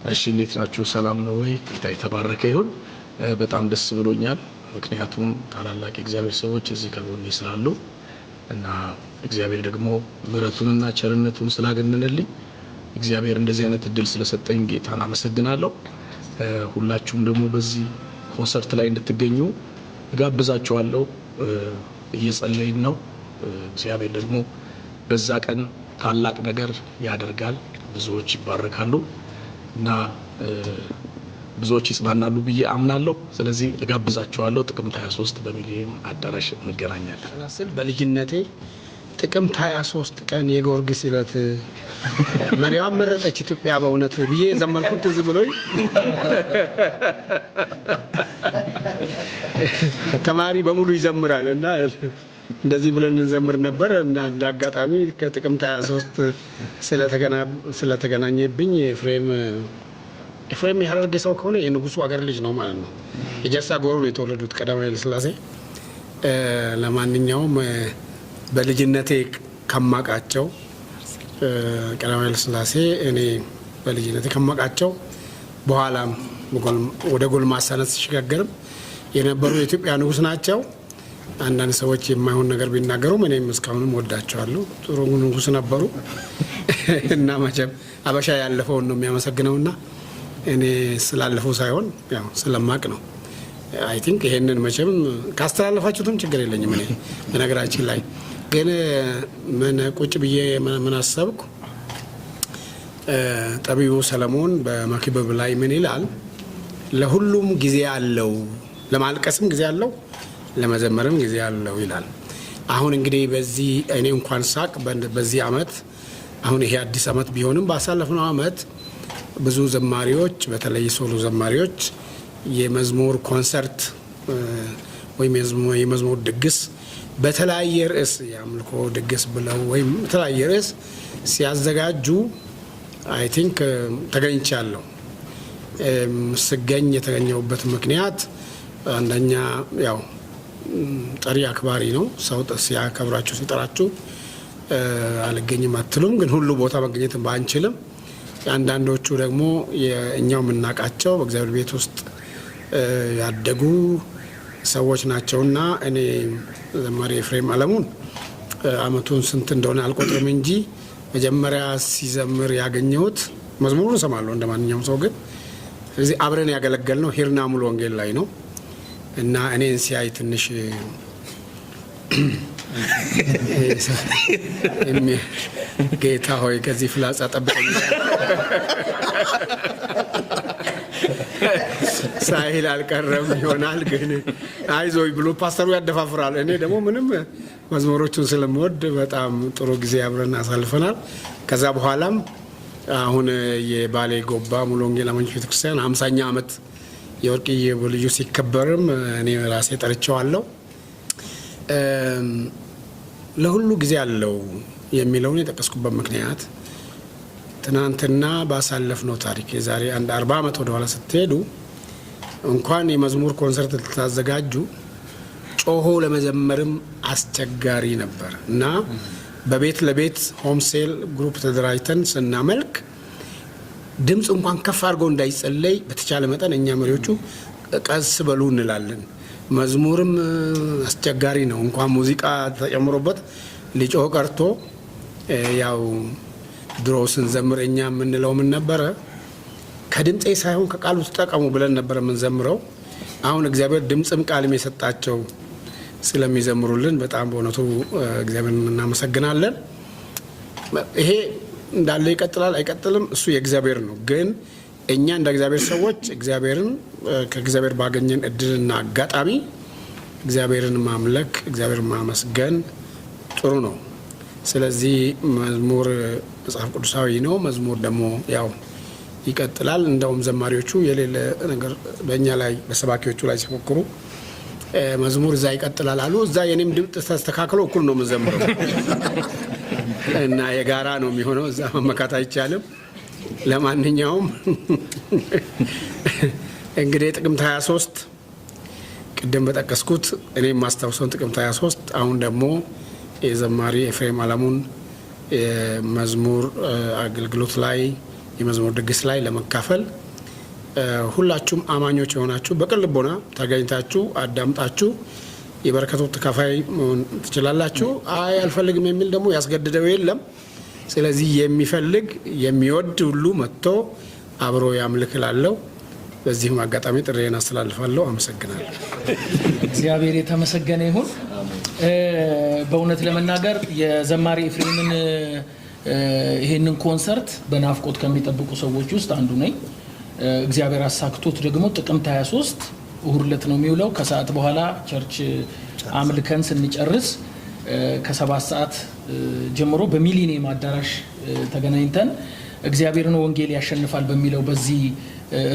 እሺ እንዴት ናችሁ? ሰላም ነው ወይ? ጌታ የተባረከ ይሁን። በጣም ደስ ብሎኛል። ምክንያቱም ታላላቅ እግዚአብሔር ሰዎች እዚህ ከጎኔ ስላሉ እና እግዚአብሔር ደግሞ ምሕረቱንና ቸርነቱን ስላገነነልኝ እግዚአብሔር እንደዚህ አይነት እድል ስለሰጠኝ ጌታን አመሰግናለሁ። ሁላችሁም ደግሞ በዚህ ኮንሰርት ላይ እንድትገኙ እጋብዛችኋለሁ። እየጸለይን ነው። እግዚአብሔር ደግሞ በዛ ቀን ታላቅ ነገር ያደርጋል። ብዙዎች ይባረካሉ እና ብዙዎች ይጽናናሉ ብዬ አምናለሁ። ስለዚህ እጋብዛችኋለሁ። ጥቅምት 23 በሚሊኒየም አዳራሽ እንገናኛለን። ስል በልጅነቴ ጥቅምት 23 ቀን የጊዮርጊስ ዕለት መሪዋን መረጠች ኢትዮጵያ በእውነት ብዬ ዘመርኩት ትዝ ብሎኝ ተማሪ በሙሉ ይዘምራል እና እንደዚህ ብለን እንዘምር ነበር እና እንዳጋጣሚ ከጥቅምት 23 ስለተገናኘብኝ ኤፍሬም የሐረርጌ ሰው ከሆነ የንጉሱ አገር ልጅ ነው ማለት ነው። የጀርሳ ጎሮ ነው የተወለዱት ቀዳማዊ ኃይለ ሥላሴ። ለማንኛውም በልጅነቴ ከማቃቸው ቀዳማዊ ኃይለ ሥላሴ እኔ በልጅነቴ ከማቃቸው በኋላም ወደ ጎልማሳነት ሲሸጋገርም የነበሩ የኢትዮጵያ ንጉስ ናቸው። አንዳንድ ሰዎች የማይሆን ነገር ቢናገሩም እኔም እስካሁንም ወዳቸዋለሁ። ጥሩ ንጉስ ነበሩ እና መቼም አበሻ ያለፈውን ነው የሚያመሰግነውና እኔ ስላለፈው ሳይሆን ያው ስለማቅ ነው። አይ ቲንክ ይሄንን መቼም ካስተላለፋችሁትም ችግር የለኝም። እኔ በነገራችን ላይ ግን ምን ቁጭ ብዬ ምን አሰብኩ፣ ጠቢቡ ሰለሞን በመክብብ ላይ ምን ይላል? ለሁሉም ጊዜ አለው፣ ለማልቀስም ጊዜ አለው፣ ለመዘመርም ጊዜ አለው ይላል። አሁን እንግዲህ በዚህ እኔ እንኳን ሳቅ በዚህ አመት አሁን ይሄ አዲስ አመት ቢሆንም ባሳለፍነው አመት ብዙ ዘማሪዎች በተለይ ሶሎ ዘማሪዎች የመዝሙር ኮንሰርት ወይም የመዝሙር ድግስ በተለያየ ርዕስ የአምልኮ ድግስ ብለው ወይም በተለያየ ርዕስ ሲያዘጋጁ አይ ቲንክ ተገኝቻለሁ። ስገኝ የተገኘሁበት ምክንያት አንደኛ ያው ጠሪ አክባሪ ነው። ሰው ሲያከብራችሁ ሲጠራችሁ አልገኝም አትሉም። ግን ሁሉ ቦታ መገኘት ባንችልም አንዳንዶቹ ደግሞ የእኛው የምናውቃቸው በእግዚአብሔር ቤት ውስጥ ያደጉ ሰዎች ናቸውና እኔ ዘማሪ ኤፍሬም አለሙን አመቱን ስንት እንደሆነ አልቆጥርም እንጂ መጀመሪያ ሲዘምር ያገኘሁት መዝሙሩን እሰማለሁ እንደማንኛውም ሰው። ግን ስለዚህ አብረን ያገለገልነው ሂርና ሙሉ ወንጌል ላይ ነው እና እኔን ሲያይ ትንሽ ጌታ ሆይ ከዚህ ፍላጻ ጠብቀኝ ሳይል አልቀረም ይሆናል። ግን አይዞይ ብሎ ፓስተሩ ያደፋፍራል። እኔ ደግሞ ምንም መዝሙሮቹን ስለምወድ በጣም ጥሩ ጊዜ አብረን አሳልፈናል። ከዛ በኋላም አሁን የባሌ ጎባ ሙሉ ወንጌል አማኞች ቤተክርስቲያን 50ኛ ዓመት የወርቅዬ ልዩ ሲከበርም እኔ ራሴ ጠርቼዋለሁ። ለሁሉ ጊዜ አለው የሚለውን የጠቀስኩበት ምክንያት ትናንትና ባሳለፍነው ታሪክ የዛሬ 40 ዓመት ወደ ኋላ ስትሄዱ እንኳን የመዝሙር ኮንሰርት ልታዘጋጁ ጮሆ ለመዘመርም አስቸጋሪ ነበር እና በቤት ለቤት ሆም ሴል ግሩፕ ተደራጅተን ስናመልክ ድምፅ እንኳን ከፍ አድርጎ እንዳይጸለይ በተቻለ መጠን እኛ መሪዎቹ ቀስ በሉ እንላለን። መዝሙርም አስቸጋሪ ነው። እንኳን ሙዚቃ ተጨምሮበት ሊጮህ ቀርቶ ያው ድሮ ስንዘምር እኛ የምንለው ምን ነበረ? ከድምጼ ሳይሆን ከቃሉ ተጠቀሙ ብለን ነበር የምንዘምረው። አሁን እግዚአብሔር ድምጽም ቃልም የሰጣቸው ስለሚዘምሩልን በጣም በእውነቱ እግዚአብሔርን እናመሰግናለን። ይሄ እንዳለ ይቀጥላል አይቀጥልም እሱ የእግዚአብሔር ነው። ግን እኛ እንደ እግዚአብሔር ሰዎች እግዚአብሔርን ከእግዚአብሔር ባገኘን እድልና አጋጣሚ እግዚአብሔርን ማምለክ እግዚአብሔርን ማመስገን ጥሩ ነው። ስለዚህ መዝሙር መጽሐፍ ቅዱሳዊ ነው። መዝሙር ደግሞ ያው ይቀጥላል። እንደውም ዘማሪዎቹ የሌለ ነገር በእኛ ላይ በሰባኪዎቹ ላይ ሲፎክሩ መዝሙር እዛ ይቀጥላል አሉ። እዛ የኔም ድምፅ ተስተካክሎ እኩል ነው የምንዘምረው እና የጋራ ነው የሚሆነው። እዛ መመካት አይቻልም። ለማንኛውም እንግዲህ ጥቅምት 23 ቅድም በጠቀስኩት እኔ ማስታውሰውን ጥቅምት 23 አሁን ደግሞ የዘማሪ ኤፍሬም አለሙን የመዝሙር አገልግሎት ላይ የመዝሙር ድግስ ላይ ለመካፈል ሁላችሁም አማኞች የሆናችሁ በቅን ልቦና ተገኝታችሁ አዳምጣችሁ የበረከቱ ተካፋይ መሆን ትችላላችሁ። አይ አልፈልግም የሚል ደግሞ ያስገድደው የለም። ስለዚህ የሚፈልግ የሚወድ ሁሉ መጥቶ አብሮ ያምልክ እላለሁ። በዚህም አጋጣሚ ጥሪዬን አስተላልፋለሁ። አመሰግናለሁ። እግዚአብሔር የተመሰገነ ይሁን። በእውነት ለመናገር የዘማሪ ኤፍሬምን ይሄንን ኮንሰርት በናፍቆት ከሚጠብቁ ሰዎች ውስጥ አንዱ ነኝ። እግዚአብሔር አሳክቶት ደግሞ ጥቅምት 23 እሁድ ዕለት ነው የሚውለው። ከሰዓት በኋላ ቸርች አምልከን ስንጨርስ ከ7 ሰዓት ጀምሮ በሚሊኒየም አዳራሽ ተገናኝተን እግዚአብሔርን ወንጌል ያሸንፋል በሚለው በዚህ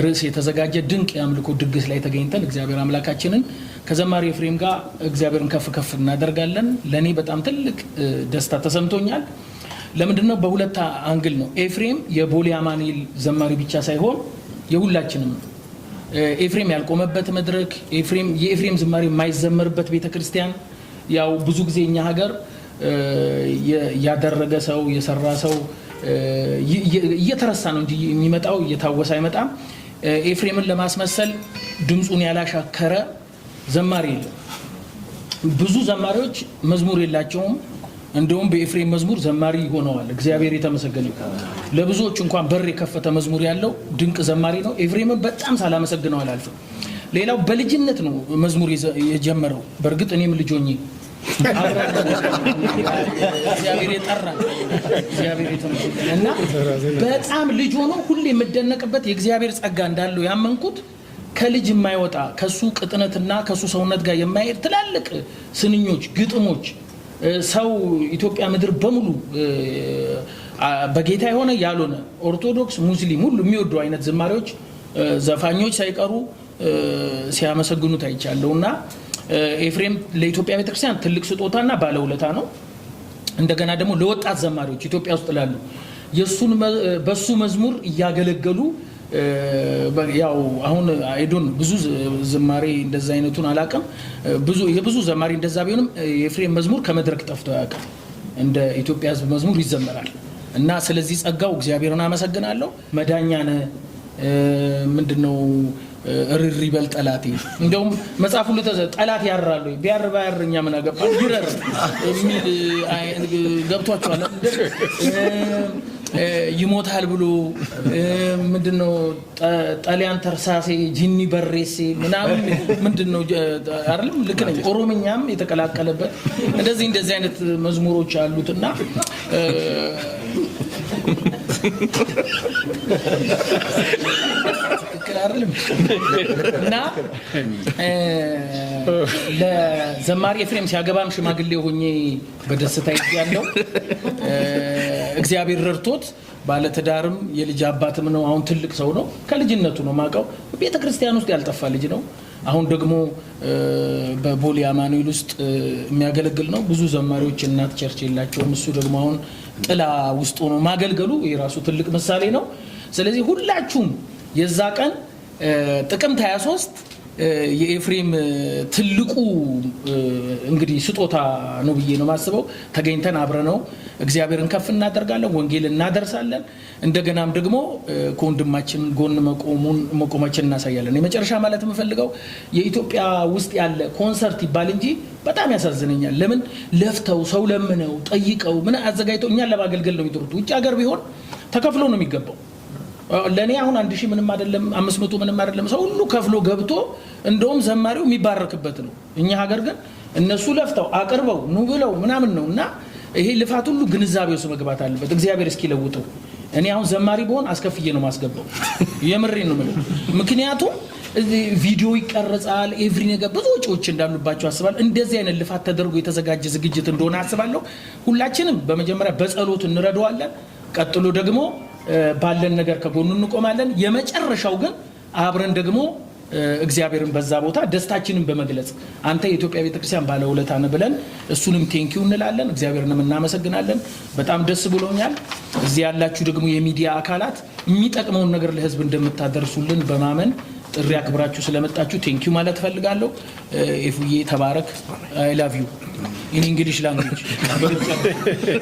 ርዕስ የተዘጋጀ ድንቅ የአምልኮ ድግስ ላይ ተገኝተን እግዚአብሔር አምላካችንን ከዘማሪ ኤፍሬም ጋር እግዚአብሔርን ከፍ ከፍ እናደርጋለን። ለኔ በጣም ትልቅ ደስታ ተሰምቶኛል። ለምንድነው? በሁለት አንግል ነው። ኤፍሬም የቦሌ አማኑኤል ዘማሪ ብቻ ሳይሆን የሁላችንም ነው። ኤፍሬም ያልቆመበት መድረክ፣ የኤፍሬም ዝማሬ የማይዘመርበት ቤተክርስቲያን ያው ብዙ ጊዜ እኛ ሀገር ያደረገ ሰው የሰራ ሰው እየተረሳ ነው እንጂ የሚመጣው እየታወሰ አይመጣም። ኤፍሬምን ለማስመሰል ድምጹን ያላሻከረ ዘማሪ የለም። ብዙ ዘማሪዎች መዝሙር የላቸውም። እንደውም በኤፍሬም መዝሙር ዘማሪ ሆነዋል። እግዚአብሔር የተመሰገነ ይሁን። ለብዙዎች እንኳን በር የከፈተ መዝሙር ያለው ድንቅ ዘማሪ ነው። ኤፍሬምን በጣም ሳላመሰግነው አላልፍም። ሌላው በልጅነት ነው መዝሙር የጀመረው። በእርግጥ እኔም ልጅ ሆኜ እግዚአብሔር የጠራን እግዚአብሔር የተመሰገነ እና በጣም ልጅ ሆኖ ሁሌ የምደነቅበት የእግዚአብሔር ጸጋ እንዳለው ያመንኩት ከልጅ የማይወጣ ከሱ ቅጥነትና ከሱ ሰውነት ጋር የማይሄድ ትላልቅ ስንኞች፣ ግጥሞች ሰው ኢትዮጵያ ምድር በሙሉ በጌታ የሆነ ያልሆነ ኦርቶዶክስ፣ ሙስሊም ሁሉ የሚወዱ አይነት ዝማሬዎች ዘፋኞች ሳይቀሩ ሲያመሰግኑት አይቻለውና ኤፍሬም ለኢትዮጵያ ቤተክርስቲያን ትልቅ ስጦታና ባለውለታ ነው። እንደገና ደግሞ ለወጣት ዘማሪዎች ኢትዮጵያ ውስጥ ላሉ የሱን በሱ መዝሙር እያገለገሉ ያው አሁን አይዶን ብዙ ዝማሬ እንደዛ አይነቱን አላቀም የብዙ ዘማሪ እንደዛ ቢሆንም የኤፍሬም መዝሙር ከመድረክ ጠፍቶ ያውቃል። እንደ ኢትዮጵያ ሕዝብ መዝሙር ይዘመራል እና ስለዚህ ጸጋው እግዚአብሔርን አመሰግናለሁ። መዳኛነ ምንድነው እርሪ በል ጠላቴ እንደውም መጽሐፉ ጠላት ያራሉ ቢያር ባያርኛ ምን አገባ ይረር የሚል ገብቷቸዋል። ይሞታል ብሎ ምንድነው ጣሊያን ተርሳሴ ጂኒ በሬሴ ምናምን ምንድነው አይደለም ልክ ነኝ። ኦሮምኛም የተቀላቀለበት እንደዚህ አይነት መዝሙሮች አሉትና እና ለዘማሪ ኤፍሬም ሲያገባም ሽማግሌ ሆኜ በደስታ ይያለው እግዚአብሔር ረድቶት ባለትዳርም የልጅ አባትም ነው። አሁን ትልቅ ሰው ነው። ከልጅነቱ ነው ማቀው ቤተክርስቲያን ውስጥ ያልጠፋ ልጅ ነው። አሁን ደግሞ በቦሌ አማኑኤል ውስጥ የሚያገለግል ነው። ብዙ ዘማሪዎች እናት ቸርች የላቸውም። እሱ ደግሞ አሁን ጥላ ውስጥ ሆኖ ማገልገሉ የራሱ ትልቅ ምሳሌ ነው። ስለዚህ ሁላችሁም የዛ ቀን ጥቅምት 23 የኤፍሬም ትልቁ እንግዲህ ስጦታ ነው ብዬ ነው ማስበው። ተገኝተን አብረነው እግዚአብሔርን ከፍ እናደርጋለን፣ ወንጌል እናደርሳለን። እንደገናም ደግሞ ከወንድማችን ጎን መቆማችን እናሳያለን። የመጨረሻ ማለት የምፈልገው የኢትዮጵያ ውስጥ ያለ ኮንሰርት ይባል እንጂ በጣም ያሳዝነኛል። ለምን ለፍተው ሰው ለምነው ጠይቀው ምን አዘጋጅተው እኛን ለማገልገል ነው የሚጥሩት። ውጭ ሀገር ቢሆን ተከፍሎ ነው የሚገባው። ለኔ አሁን 1000 ምንም አይደለም 500 ምንም አይደለም። ሰው ሁሉ ከፍሎ ገብቶ እንደውም ዘማሪው የሚባረክበት ነው። እኛ ሀገር ግን እነሱ ለፍተው አቅርበው ኑ ብለው ምናምን ነውና ይሄ ልፋት ሁሉ ግንዛቤው ውስጥ መግባት አለበት። እግዚአብሔር እስኪለውጠው እኔ አሁን ዘማሪ በሆን አስከፍዬ ነው ማስገባው። የምሬን ነው ማለት ምክንያቱም ቪዲዮ ይቀርጻል ኤቭሪ ነገር ብዙ ወጪዎች እንዳሉባቸው አስባለሁ። እንደዚህ አይነት ልፋት ተደርጎ የተዘጋጀ ዝግጅት እንደሆነ አስባለሁ። ሁላችንም በመጀመሪያ በጸሎት እንረዳዋለን። ቀጥሎ ደግሞ ባለን ነገር ከጎኑ እንቆማለን። የመጨረሻው ግን አብረን ደግሞ እግዚአብሔርን በዛ ቦታ ደስታችንን በመግለጽ አንተ የኢትዮጵያ ቤተክርስቲያን ባለውለታ ነህ ብለን እሱንም ቴንኪው እንላለን። እግዚአብሔርንም እናመሰግናለን። በጣም ደስ ብሎኛል። እዚህ ያላችሁ ደግሞ የሚዲያ አካላት የሚጠቅመውን ነገር ለህዝብ እንደምታደርሱልን በማመን ጥሪ አክብራችሁ ስለመጣችሁ ቴንኪው ማለት ፈልጋለሁ። ኤፉዬ ተባረክ። አይ ላቭ ዩ ኢን እንግሊሽ ላንጉዌጅ